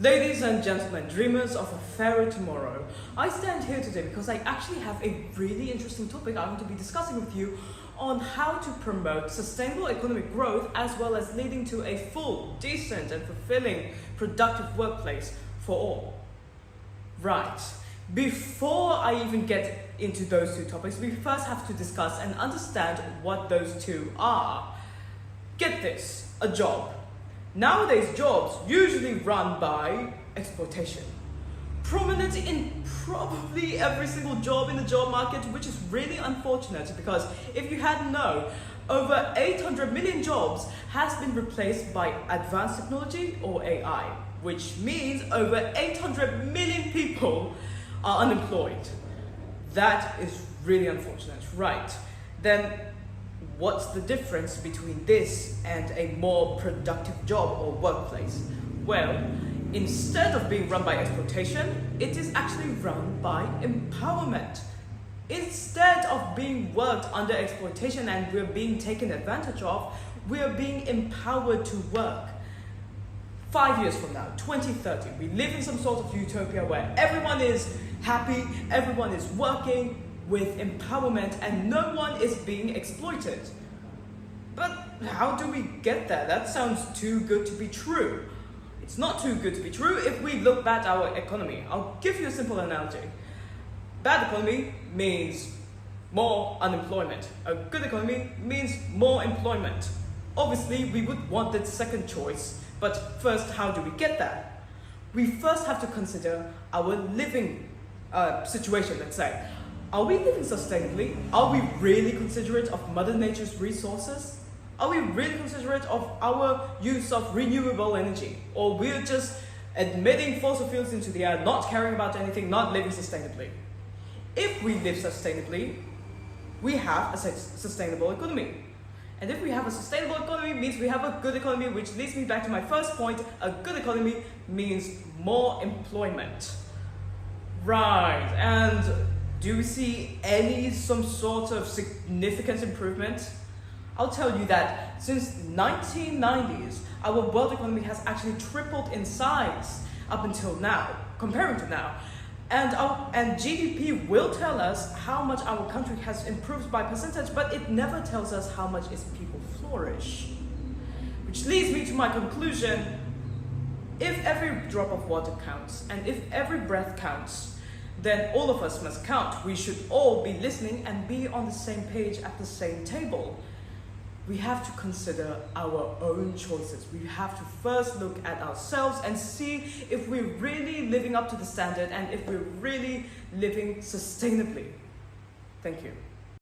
Ladies and gentlemen, dreamers of a fairer tomorrow, I stand here today because I actually have a really interesting topic I want to be discussing with you on how to promote sustainable economic growth as well as leading to a full, decent and fulfilling, productive workplace for all. Right, before I even get into those two topics, we first have to discuss and understand what those two are. Get this, a job. Nowadays, jobs usually run by exploitation. Prominent in probably every single job in the job market, which is really unfortunate because if you hadn't known, over 800 million jobs has been replaced by advanced technology or AI, which means over 800 million people are unemployed. That is really unfortunate, right? Then what's the difference between this and a more productive job or workplace? Well, instead of being run by exploitation, it is actually run by empowerment. Instead of being worked under exploitation and we're being taken advantage of, we're being empowered to work. 5 years from now, 2030, we live in some sort of utopia where everyone is happy, everyone is working with empowerment and no one is being exploited. But how do we get there? That sounds too good to be true. It's not too good to be true if we look at our economy. I'll give you a simple analogy. Bad economy means more unemployment. A good economy means more employment. Obviously, we would want the second choice, but first, how do we get there? We first have to consider our living situation, let's say. Are we living sustainably? Are we really considerate of Mother Nature's resources? Are we really considerate of our use of renewable energy? Or we're just emitting fossil fuels into the air, not caring about anything, not living sustainably? If we live sustainably, we have a sustainable economy. And if we have a sustainable economy, means we have a good economy, which leads me back to my first point. A good economy means more employment. Right, and do we see some sort of significant improvement? I'll tell you that since 1990s, our world economy has actually tripled in size up until now, comparing to now. And GDP will tell us how much our country has improved by percentage, but it never tells us how much its people flourish. Which leads me to my conclusion. If every drop of water counts, and if every breath counts, then all of us must count. We should all be listening and be on the same page at the same table. We have to consider our own choices. We have to first look at ourselves and see if we're really living up to the standard and if we're really living sustainably. Thank you.